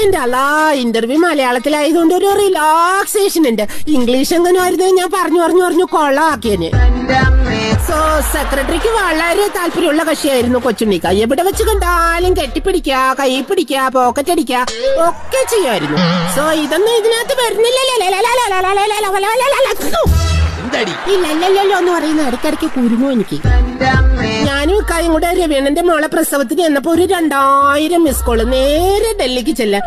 എന്റെ അല്ലാ, ഇന്റർവ്യൂ മലയാളത്തിലായതുകൊണ്ട് ഒരു റിലാക്സേഷൻ ഉണ്ട്. ഇംഗ്ലീഷ് എങ്ങനെ ആയിരുന്നു ഞാൻ പറഞ്ഞു കൊള്ളാക്കിയന്. സോ സെക്രട്ടറിക്ക് വളരെ താല്പര്യമുള്ള കക്ഷിയായിരുന്നു കൊച്ചുണ്ണിക്ക. എവിടെ വെച്ച് കണ്ടാലും കെട്ടിപ്പിടിക്ക, കൈ പിടിക്ക, പോക്കറ്റ് അടിക്ക ഒക്കെ ചെയ്യുമായിരുന്നു. സോ ഇതൊന്നും ഇതിനകത്ത് വരുന്നില്ലല്ലോ എന്ന് പറയുന്ന ഇടയ്ക്കിടയ്ക്ക് കുരുങ്ങു എനിക്ക്. ഞാനും ഇക്കായും കൂടെ രവീണന്റെ മോളെ പ്രസവത്തിന് ചെന്നപ്പോ ഒരു 2000 മിസ് കോള്. നേരെ ഡൽഹിക്ക് ചെല്ലാൻ.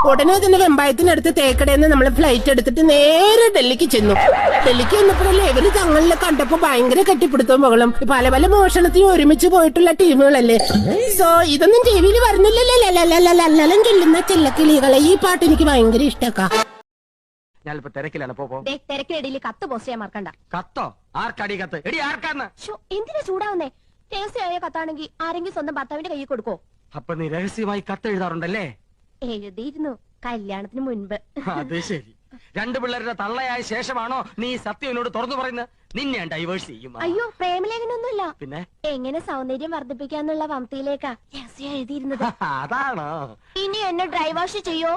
ഉടനെ തന്നെ വെമ്പായത്തിനടുത്ത് തേക്കടേന്ന് നമ്മള് ഫ്ലൈറ്റ് എടുത്തിട്ട് നേരെ ഡൽഹിക്ക് ചെന്നു. ഡൽഹിക്ക് ചെന്നപ്പോഴല്ലേ ഇവര് തങ്ങളിലെ കണ്ടപ്പോ ഭയങ്കര കെട്ടിപ്പിടുത്തവും മകളും. പല പല മോഷണത്തിനും ഒരുമിച്ച് പോയിട്ടുള്ള ടീമുകളല്ലേ. സോ ഇതൊന്നും ടി വിയിൽ വരുന്നില്ലല്ലോ ചൊല്ലുന്ന ചെല്ലക്കിളികളെ. ഈ പാട്ട് എനിക്ക് ഭയങ്കര ഇഷ്ടക്കാ. ഞാനിപ്പോ തിരക്കിലാണ്. തിരക്കിനിടയിൽ കത്ത് പോസ്റ്റ് ചെയ്യാൻ മറക്കണ്ട. കത്തോ? ആർക്കടി കത്ത്? എടി ആർക്കാന്ന്? എന്തിനാ ചൂടാവുന്നേ? രഹസ്യമായ കത്താണെങ്കിൽ ആരെങ്കിലും സ്വന്തം ഭർത്താവിന്റെ കയ്യിൽ കൊടുക്കോ? അപ്പൊ നീ രഹസ്യമായി കത്ത് എഴുതാറുണ്ടല്ലേ? എഴുതിയിരുന്നു കല്യാണത്തിന് മുൻപ്. അത് ശരി. 2 പിള്ളേരുടെ തള്ളയായ ശേഷമാണോ നീ സത്യം എന്നോട് തുറന്നു പറയുന്നത്? നിന്നെ ഞാൻ ഡൈവേഴ്സ് ചെയ്യും. അയ്യോ, പ്രേമലേഖനൊന്നുമില്ല. പിന്നെ എങ്ങനെ സൗന്ദര്യം വർദ്ധിപ്പിക്കാന്നുള്ള വംതിയിലേക്കാ രഹസ്യം എഴുതിയിരുന്നത്. അതാണോ? ഇനി എന്നെ ഡ്രൈവാഷ് ചെയ്യോ?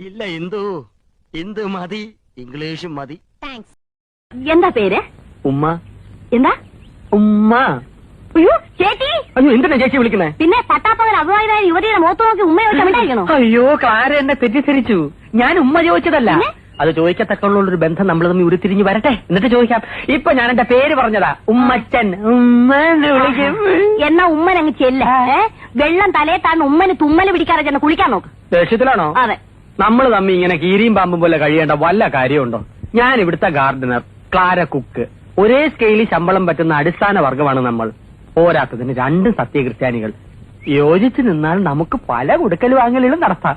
ഇല്ല, ഇന്ദു മതി. ഇംഗ്ലീഷും മതി. താങ്ക്സ്. എന്താ പേര്? ഉമ്മ. എന്താ? ഉമ്മ. അയ്യോ ചേച്ചി. അയ്യോ, എന്തിനാ ചേച്ചി വിളിക്കുന്നേ? പിന്നെ പട്ടാപ്പകൽ അഭിമാനായ യുവതിയുടെ മുഖത്ത് നോക്കി ഉമ്മ ചോദിച്ചാണോ? അയ്യോ, ക്ലാര എന്നെ തെറ്റിദ്ധരിച്ചു. ഞാൻ ഉമ്മ ചോദിച്ചതല്ല. അത് ചോദിക്കത്തക്കുള്ളൊരു ബന്ധം നമ്മൾ തമ്മിൽ ഉരുത്തിരിഞ്ഞ് വരട്ടെ, എന്നിട്ട് ചോദിക്കാം. ഇപ്പൊ ഞാൻ എന്റെ പേര് പറഞ്ഞതാ, ഉമ്മച്ചൻ. ഉമ്മന്ന് വിളിക്കും. എന്നാ ഉമ്മൻ അങ്ങ് ചെല്ല. വെള്ളം തലയെ താഴ്ന്ന് ഉമ്മന് തുമ്മല് പിടിക്കാതെ ചെന്ന് കുളിക്കാൻ നോക്ക്. ദേഷ്യത്തിലാണോ? അതെ. നമ്മൾ തമ്മിൽ ഇങ്ങനെ കീരിയും പാമ്പും പോലെ കഴിയേണ്ട വല്ല കാര്യമുണ്ടോ? ഞാൻ ഇവിടുത്തെ ഗാർഡനർ, ക്ലാര കുക്ക്. ഒരേ സ്കെയിലിൽ ശമ്പളം പറ്റുന്ന അടിസ്ഥാന വർഗമാണ് നമ്മൾ. പോരാത്തതിന് 2 സത്യക്രിസ്ത്യാനികൾ. യോജിച്ചു നിന്നാൽ നമുക്ക് പല കൊടുക്കൽ വാങ്ങലുകളും നടത്താം.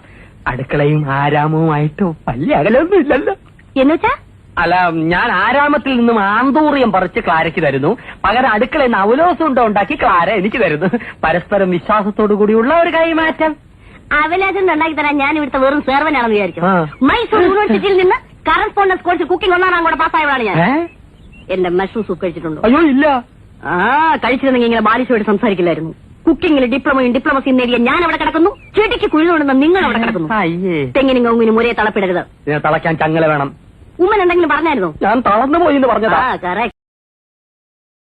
അടുക്കളയും ആരാമവുമായിട്ട് വലിയ അകലൊന്നും ഇല്ലല്ലോ. എന്നുവെച്ചാ? അല്ല, ഞാൻ ആരാമത്തിൽ നിന്നും ആന്തൂറിയം പറിച്ച് ക്ലാരയ്ക്ക് തരുന്നു. പകരം അടുക്കളയിൽ നിന്ന് അവലോസം ഉണ്ടാക്കി ക്ലാര എനിക്ക് തരുന്നു. പരസ്പരം വിശ്വാസത്തോടു കൂടിയുള്ള ഒരു കൈമാറ്റം. അവലാജം ഉണ്ടാക്കി തരാൻ ഞാൻ ഇവിടുത്തെ വെറും സേർവനാണെന്ന് വിചാരിക്കും. മൈസൂർ യൂണിവേഴ്സിറ്റിയിൽ നിന്ന് കറസ്പോണ്ടൻസ് കോഴ്സ് കുക്കിംഗ് 1ാം കൂടെ പാസ്സായതാണ് ഞാൻ. എന്റെ മഷ്റൂം സൂപ്പ് കഴിച്ചിട്ടുണ്ടോ? അയ്യോ ഇല്ല. കഴിച്ചിരുന്നെങ്കിൽ ഇങ്ങനെ ബാലിശോട് സംസാരിക്കില്ലായിരുന്നു. കുക്കിംഗിൽ ഡിപ്ലോമയും ഡിപ്ലോമസിയും നേടിയ ഞാൻ അവിടെ കിടക്കുന്നു. ചെടിക്ക് കുഴിതുകൊണ്ടെന്ന് നിങ്ങൾ അവിടെ കിടക്കുന്നു. തെങ്ങിനും കവുങ്ങിനും ഒരേ തളപ്പിടരുത്. തളയ്ക്കാൻ ചങ്ങല വേണം. ഉമ്മൻ എന്തെങ്കിലും പറഞ്ഞായിരുന്നോ? ഞാൻ തളർന്നു പോയി എന്ന് പറഞ്ഞതാ. കറക്റ്റ്.